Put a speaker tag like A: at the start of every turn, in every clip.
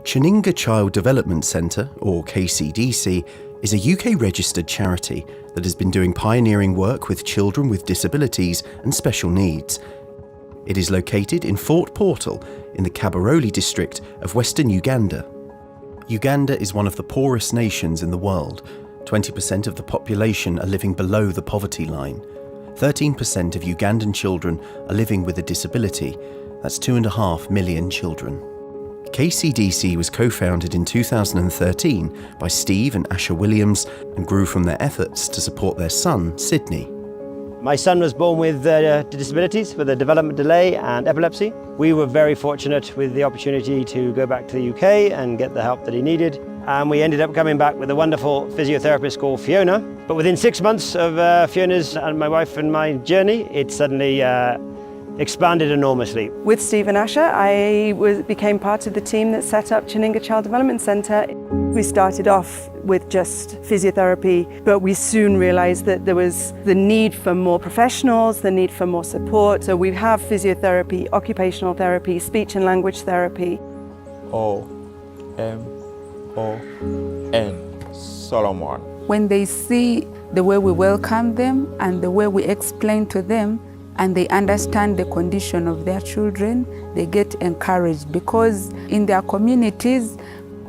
A: Kyaninga Child Development Centre, or KCDC, is a UK-registered charity that has been doing pioneering work with children with disabilities and special needs. It is located in Fort Portal in the Kabarole district of Western Uganda. Uganda is one of the poorest nations in the world. 20% of the population are living below the poverty line. 13% of Ugandan children are living with a disability. That's 2.5 million children. KCDC was co-founded in 2013 by Steve and Asha Williams and grew from their efforts to support their son, Sydney.
B: My son was born with disabilities, with a development delay and epilepsy. We were very fortunate with the opportunity to go back to the UK and get the help that he needed. And we ended up coming back with a wonderful physiotherapist called Fiona. But within 6 months of Fiona's and my wife and my journey, it suddenly expanded enormously.
C: With Steve and Asha, I became part of the team that set up Kyaninga Child Development Centre. We started off with just physiotherapy, but we soon realised that there was the need for more professionals, the need for more support. So we have physiotherapy, occupational therapy, speech and language therapy.
D: O-M-O-N, Solomon.
E: When they see the way we welcome them and the way we explain to them, and they understand the condition of their children, they get encouraged, because in their communities,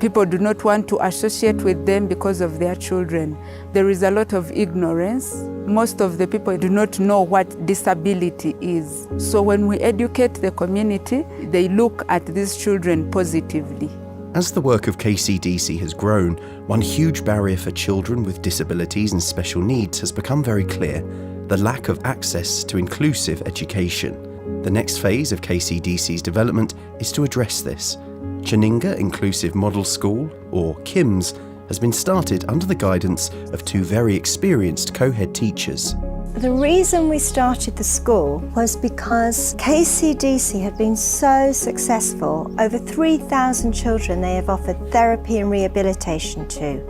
E: people do not want to associate with them because of their children. There is a lot of ignorance. Most of the people do not know what disability is. So when we educate the community, they look at these children positively.
A: As the work of KCDC has grown, one huge barrier for children with disabilities and special needs has become very clear: the lack of access to inclusive education. The next phase of KCDC's development is to address this. Kyaninga Inclusive Model School, or KIMS, has been started under the guidance of two very experienced co-head teachers.
F: The reason we started the school was because KCDC had been so successful. Over 3,000 children they have offered therapy and rehabilitation to.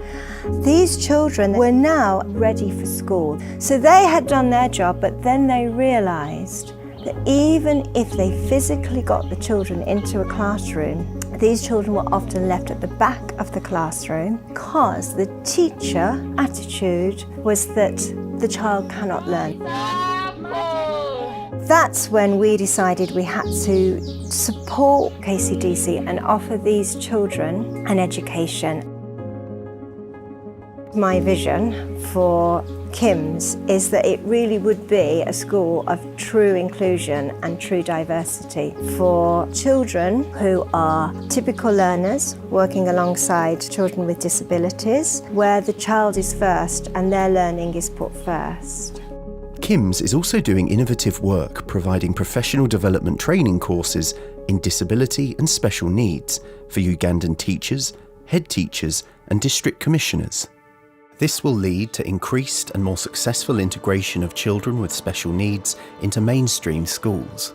F: These children were now ready for school. So they had done their job, but then they realised that even if they physically got the children into a classroom, these children were often left at the back of the classroom because the teacher attitude was that the child cannot learn. That's when we decided we had to support KCDC and offer these children an education. My vision for KIMS is that it really would be a school of true inclusion and true diversity for children who are typical learners working alongside children with disabilities, where the child is first and their learning is put first.
A: KIMS is also doing innovative work providing professional development training courses in disability and special needs for Ugandan teachers, head teachers and district commissioners. This will lead to increased and more successful integration of children with special needs into mainstream schools.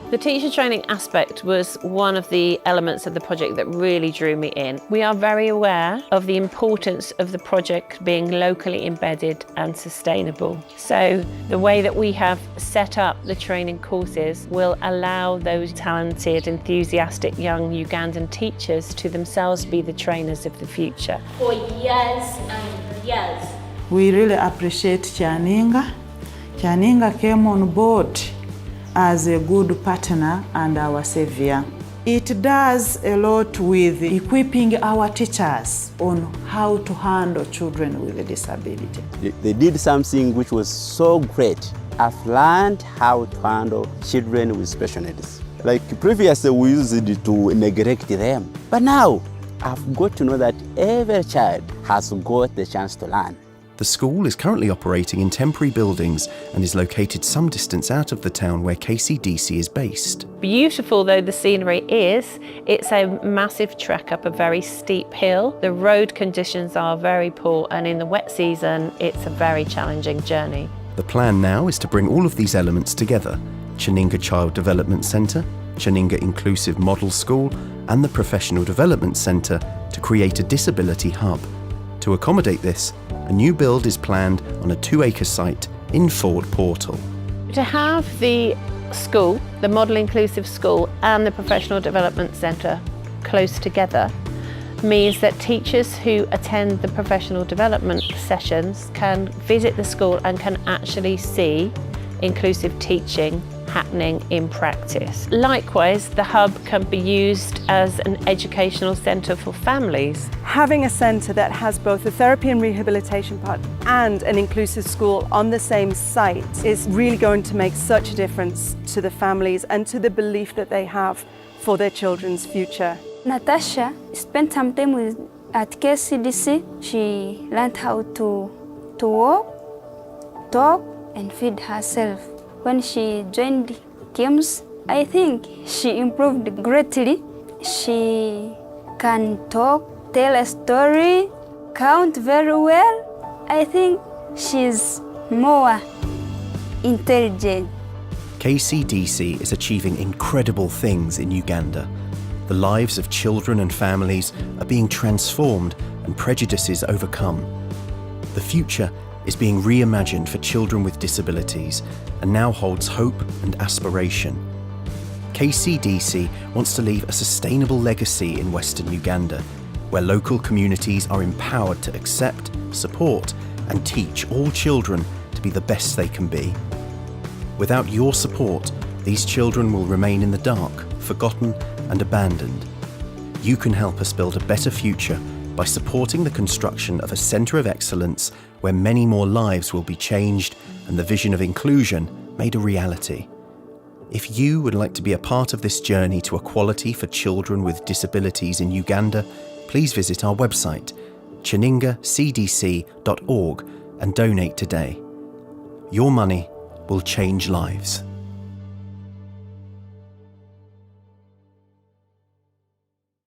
G: The teacher training aspect was one of the elements of the project that really drew me in. We are very aware of the importance of the project being locally embedded and sustainable. So the way that we have set up the training courses will allow those talented, enthusiastic young Ugandan teachers to themselves be the trainers of the future.
H: For years and years.
I: We really appreciate Kyaninga. Kyaninga came on board as a good partner and our savior. It does a lot with equipping our teachers on how to handle children with a disability.
J: They did something which was so great. I've learned how to handle children with special needs. Like previously we used to neglect them, but now I've got to know that every child has got the chance to learn.
A: The school is currently operating in temporary buildings and is located some distance out of the town where KCDC is based.
G: Beautiful though the scenery is, it's a massive trek up a very steep hill. The road conditions are very poor, and in the wet season it's a very challenging journey.
A: The plan now is to bring all of these elements together: Kyaninga Child Development Centre, Kyaninga Inclusive Model School and the Professional Development Centre to create a disability hub. To accommodate this, a new build is planned on a 2-acre site in Fort Portal.
G: To have the school, the Model Inclusive School and the Professional Development Centre close together means that teachers who attend the professional development sessions can visit the school and can actually see inclusive teaching happening in practice. Likewise, the hub can be used as an educational centre for families.
C: Having a centre that has both a therapy and rehabilitation part and an inclusive school on the same site is really going to make such a difference to the families and to the belief that they have for their children's future.
K: Natasha spent some time at KCDC. She learned how to walk, talk, and feed herself. When she joined KIMS, I think she improved greatly. She can talk, tell a story, count very well. I think she's more intelligent.
A: KCDC is achieving incredible things in Uganda. The lives of children and families are being transformed and prejudices overcome. The future is being reimagined for children with disabilities and now holds hope and aspiration. KCDC wants to leave a sustainable legacy in Western Uganda, where local communities are empowered to accept, support, and teach all children to be the best they can be. Without your support, these children will remain in the dark, forgotten, and abandoned. You can help us build a better future by supporting the construction of a centre of excellence where many more lives will be changed and the vision of inclusion made a reality. If you would like to be a part of this journey to equality for children with disabilities in Uganda, please visit our website, KyaningacDC.org, and donate today. Your money will change lives.